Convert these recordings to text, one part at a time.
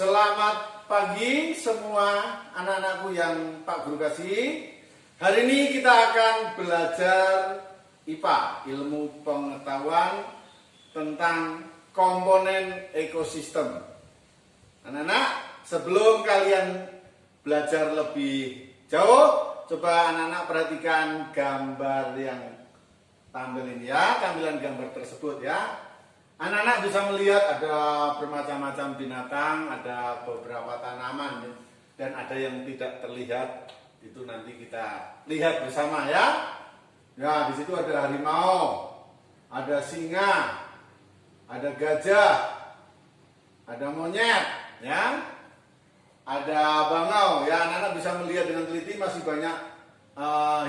Selamat pagi semua anak-anakku yang Pak Guru kasih. Hari ini kita akan belajar IPA, ilmu pengetahuan tentang komponen ekosistem. Anak-anak, sebelum kalian belajar lebih jauh, coba anak-anak perhatikan gambar yang tampil ini ya, tampilan gambar tersebut ya. Anak-anak bisa melihat ada bermacam-macam binatang, ada beberapa tanaman, dan ada yang tidak terlihat. Itu nanti kita lihat bersama ya. Ya, di situ ada harimau, ada singa, ada gajah, ada monyet, ya, ada bangau. Ya, anak-anak bisa melihat dengan teliti masih banyak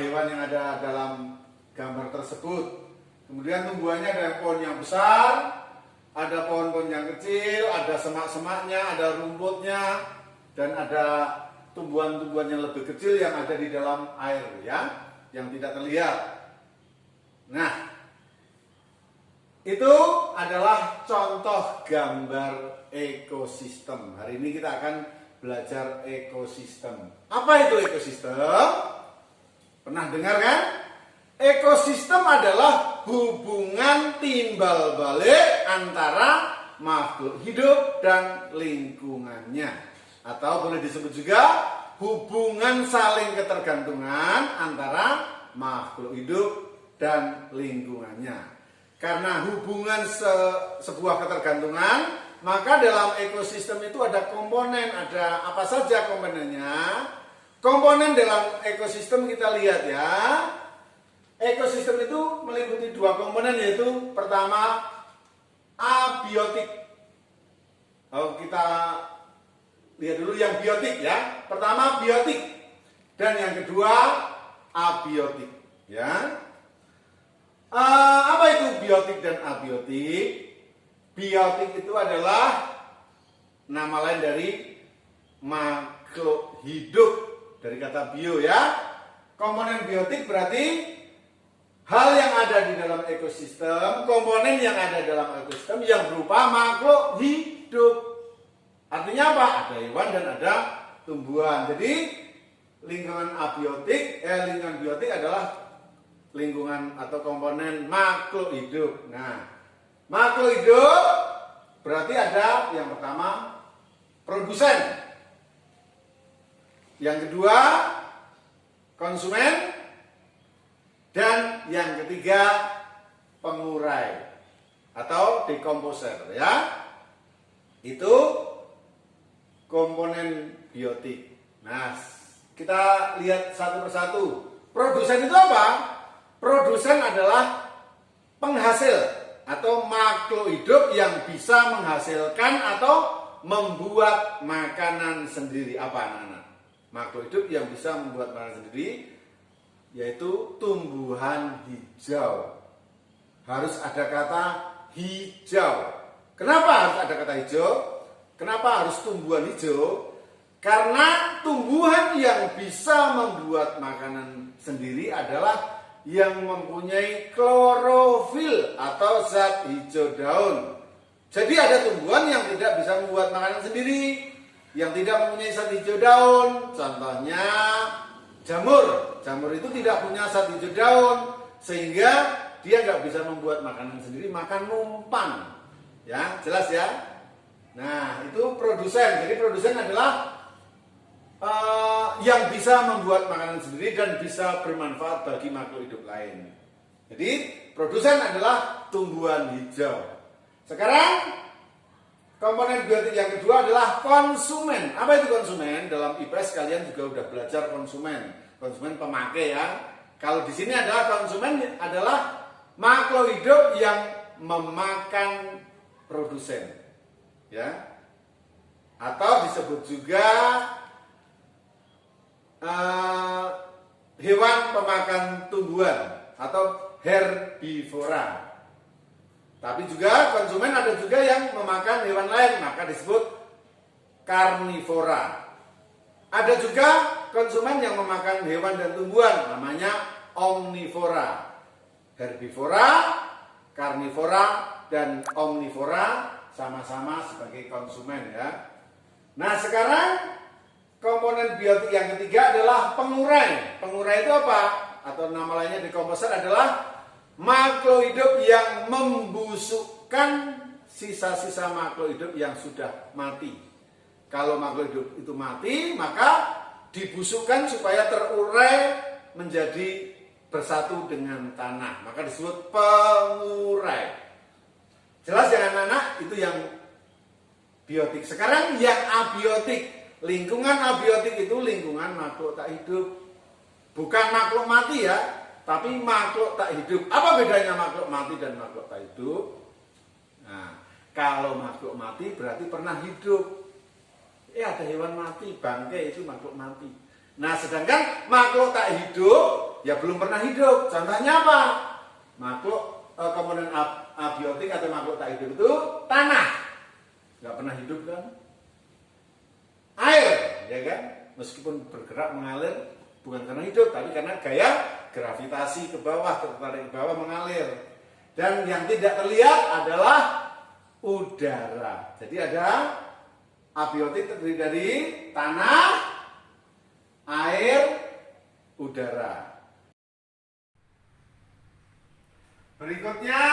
hewan yang ada dalam gambar tersebut. Kemudian tumbuhannya ada pohon yang besar, ada pohon-pohon yang kecil, ada semak-semaknya, ada rumputnya, dan ada tumbuhan-tumbuhan yang lebih kecil yang ada di dalam air ya, yang tidak terlihat. Nah, itu adalah contoh gambar ekosistem. Hari ini kita akan belajar ekosistem. Apa itu ekosistem? Pernah dengar kan? Ekosistem adalah hubungan timbal balik antara makhluk hidup dan lingkungannya. Atau boleh disebut juga hubungan saling ketergantungan antara makhluk hidup dan lingkungannya. Karena hubungan sebuah ketergantungan, maka dalam ekosistem itu ada komponen, ada apa saja komponennya. Komponen dalam ekosistem kita lihat ya. Ekosistem itu meliputi dua komponen, yaitu pertama abiotik. Kalau kita lihat dulu yang biotik ya. Pertama biotik dan yang kedua abiotik ya. Apa itu biotik dan abiotik? Biotik itu adalah nama lain dari makhluk hidup, dari kata bio ya. Komponen biotik berarti hal yang ada di dalam ekosistem, komponen yang ada dalam ekosistem yang berupa makhluk hidup. Artinya apa? Ada hewan dan ada tumbuhan. Jadi lingkungan abiotik, lingkungan biotik adalah lingkungan atau komponen makhluk hidup. Nah, makhluk hidup berarti ada yang pertama produsen, yang kedua konsumen, dan yang ketiga pengurai atau dekomposer ya. Itu komponen biotik. Nah, kita lihat satu persatu. Produsen itu apa? Produsen adalah penghasil atau makhluk hidup yang bisa menghasilkan atau membuat makanan sendiri. Apa anak-anak? Makhluk hidup yang bisa membuat makanan sendiri yaitu tumbuhan hijau. Harus ada kata hijau. Kenapa harus ada kata hijau? Kenapa harus tumbuhan hijau? Karena tumbuhan yang bisa membuat makanan sendiri adalah yang mempunyai klorofil atau zat hijau daun. Jadi ada tumbuhan yang tidak bisa membuat makanan sendiri, yang tidak mempunyai zat hijau daun. Contohnya jamur. Jamur itu tidak punya zat hijau daun, sehingga dia nggak bisa membuat makanan sendiri, makan numpang. Ya, jelas ya. Nah, itu produsen. Jadi produsen adalah yang bisa membuat makanan sendiri dan bisa bermanfaat bagi makhluk hidup lain. Jadi produsen adalah tumbuhan hijau. Sekarang komponen biotik yang kedua adalah konsumen. Apa itu konsumen? Dalam IPS kalian juga udah belajar konsumen. Konsumen pemakai ya. Kalau di sini adalah konsumen adalah makhluk hidup yang memakan produsen. Ya. Atau disebut juga hewan pemakan tumbuhan atau herbivora. Tapi juga konsumen ada juga yang memakan hewan lain, maka disebut karnivora. Ada juga konsumen yang memakan hewan dan tumbuhan, namanya omnivora. Herbivora, karnivora, dan omnivora sama-sama sebagai konsumen ya. Nah, sekarang komponen biotik yang ketiga adalah pengurai. Pengurai itu apa? Atau nama lainnya dekomposer adalah makhluk hidup yang membusukkan sisa-sisa makhluk hidup yang sudah mati. Kalau makhluk hidup itu mati, maka dibusukkan supaya terurai menjadi bersatu dengan tanah. Maka disebut pengurai. Jelas ya anak-anak? Itu yang biotik. Sekarang yang abiotik. Lingkungan abiotik itu lingkungan makhluk tak hidup. Bukan makhluk mati ya, tapi makhluk tak hidup. Apa bedanya makhluk mati dan makhluk tak hidup? Nah, kalau makhluk mati berarti pernah hidup. Ada hewan mati, bangkai itu makhluk mati. Nah, sedangkan makhluk tak hidup ya belum pernah hidup. Contohnya apa? Makhluk komponen abiotik atau makhluk tak hidup itu tanah. Nggak pernah hidup kan? Air, ya kan? Meskipun bergerak mengalir bukan karena hidup, tapi karena gaya gravitasi ke bawah, tertarik ke bawah mengalir. Dan yang tidak terlihat adalah udara. Jadi ada abiotik terdiri dari tanah, air, udara. Berikutnya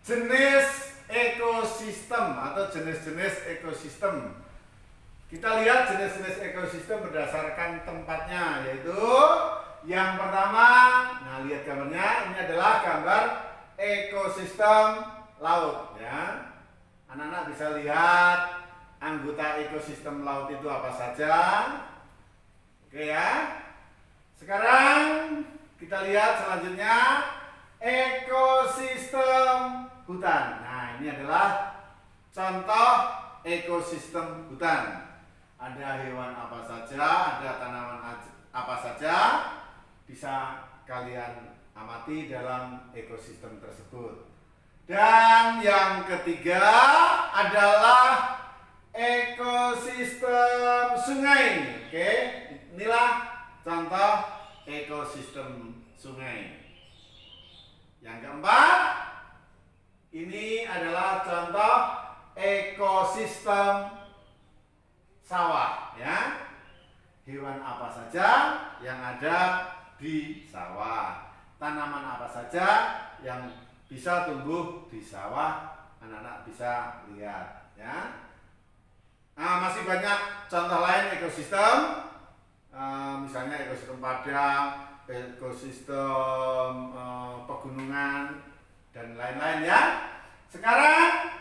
jenis ekosistem atau jenis-jenis ekosistem. Kita lihat jenis-jenis ekosistem berdasarkan tempatnya, yaitu yang pertama, nah lihat gambarnya, ini adalah gambar ekosistem laut ya. Anak-anak bisa lihat anggota ekosistem laut itu apa saja. Oke ya. Sekarang kita lihat selanjutnya ekosistem hutan. Nah, ini adalah contoh ekosistem hutan. Ada hewan apa saja, ada tanaman apa saja, bisa kalian amati dalam ekosistem tersebut. Dan yang ketiga adalah ekosistem sungai. Oke, inilah contoh ekosistem sungai. Yang keempat, ini adalah contoh ekosistem sawah ya. Hewan apa saja yang ada di sawah, tanaman apa saja yang bisa tumbuh di sawah, anak-anak bisa lihat ya. Nah, masih banyak contoh lain ekosistem, misalnya ekosistem padang, ekosistem pegunungan dan lain-lain ya. Sekarang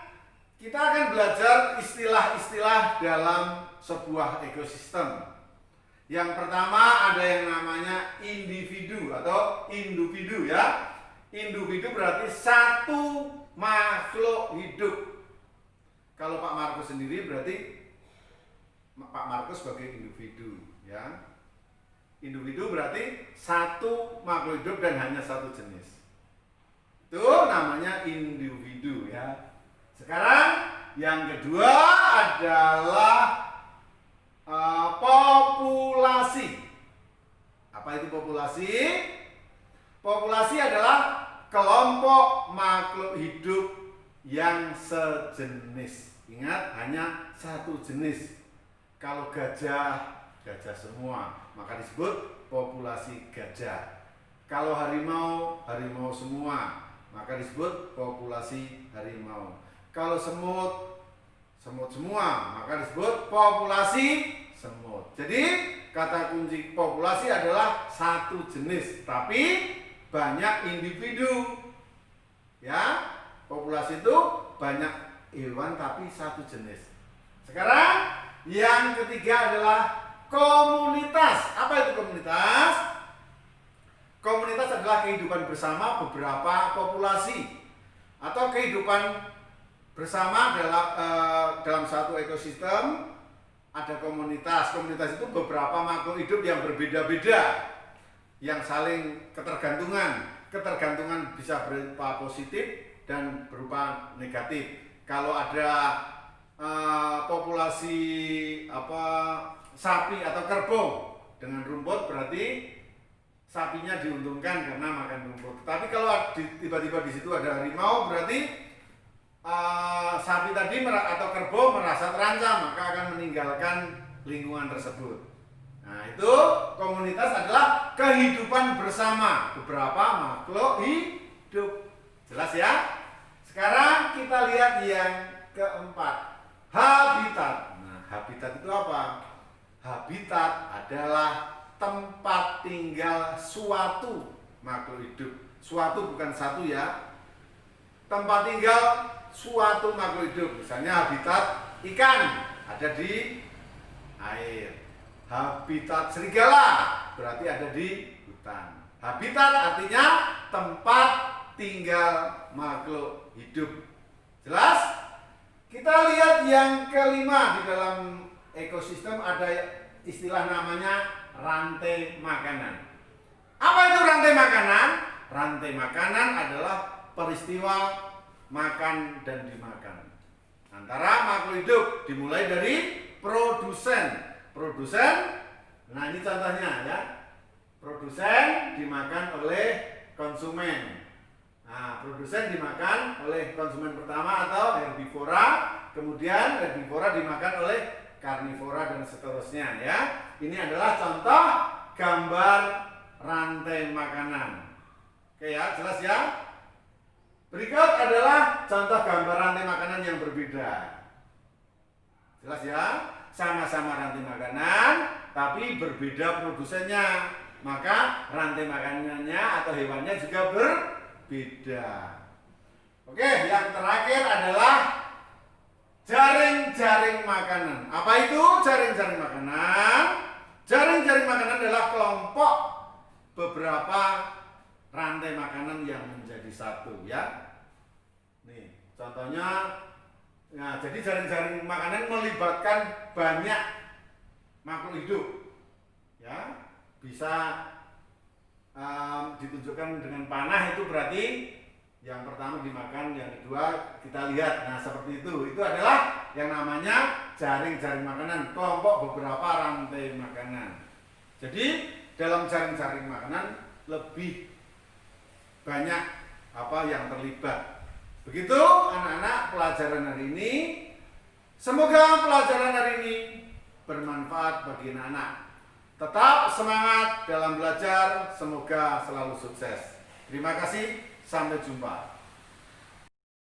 kita akan belajar istilah-istilah dalam sebuah ekosistem. Yang pertama ada yang namanya individu atau individu ya. Individu berarti satu makhluk hidup. Kalau Pak Markus sendiri berarti Pak Markus sebagai individu ya. Individu berarti satu makhluk hidup dan hanya satu jenis. Itu namanya individu ya. Sekarang yang kedua adalah populasi. Apa itu populasi? Populasi adalah kelompok makhluk hidup yang sejenis. Ingat, hanya satu jenis. Kalau gajah, gajah semua, maka disebut populasi gajah. Kalau harimau, harimau semua, maka disebut populasi harimau. Kalau semut, semut semua, maka disebut populasi semut. Jadi kata kunci populasi adalah satu jenis, tapi banyak individu. Ya, populasi itu banyak hewan tapi satu jenis. Sekarang yang ketiga adalah komunitas. Apa itu komunitas? Komunitas adalah kehidupan bersama beberapa populasi atau kehidupan bersama dalam satu ekosistem. Ada komunitas. Komunitas itu beberapa makhluk hidup yang berbeda-beda, yang saling ketergantungan. Ketergantungan bisa berupa positif dan berupa negatif. Kalau ada populasi sapi atau kerbau dengan rumput, berarti sapinya diuntungkan karena makan rumput. Tapi kalau tiba-tiba di situ ada harimau, berarti sapi tadi atau kerbau merasa terancam, maka akan meninggalkan lingkungan tersebut. Nah, itu komunitas adalah kehidupan bersama beberapa makhluk hidup. Jelas ya? Sekarang kita lihat yang keempat, habitat. Nah, habitat itu apa? Habitat adalah tempat tinggal suatu makhluk hidup. Suatu bukan satu ya. Tempat tinggal suatu makhluk hidup. Misalnya habitat ikan ada di air. Habitat serigala berarti ada di hutan. Habitat artinya tempat tinggal makhluk hidup. Jelas? Kita lihat yang kelima, di dalam ekosistem ada istilah namanya rantai makanan. Apa itu rantai makanan? Rantai makanan adalah peristiwa makan dan dimakan antara makhluk hidup, dimulai dari produsen. Nah ini contohnya ya. Produsen dimakan oleh konsumen. Nah, produsen dimakan oleh konsumen pertama atau herbivora, kemudian herbivora dimakan oleh karnivora dan seterusnya ya. Ini adalah contoh gambar rantai makanan. Oke ya, jelas ya. Berikut adalah contoh gambar rantai makanan yang berbeda. Jelas ya? Sama-sama rantai makanan, tapi berbeda produsennya. Maka rantai makanannya atau hewannya juga berbeda. Oke, yang terakhir adalah jaring-jaring makanan. Apa itu jaring-jaring makanan? Jaring-jaring makanan adalah kelompok beberapa rantai makanan yang menjadi satu ya. Nih, contohnya. Nah, jadi jaring-jaring makanan melibatkan banyak makhluk hidup, ya. Bisa ditunjukkan dengan panah, itu berarti yang pertama dimakan, yang kedua kita lihat. Nah, seperti itu. Itu adalah yang namanya jaring-jaring makanan, kelompok beberapa rantai makanan. Jadi dalam jaring-jaring makanan lebih banyak apa yang terlibat. Begitu anak-anak pelajaran hari ini. Semoga pelajaran hari ini bermanfaat bagi anak-anak. Tetap semangat dalam belajar, semoga selalu sukses. Terima kasih, sampai jumpa.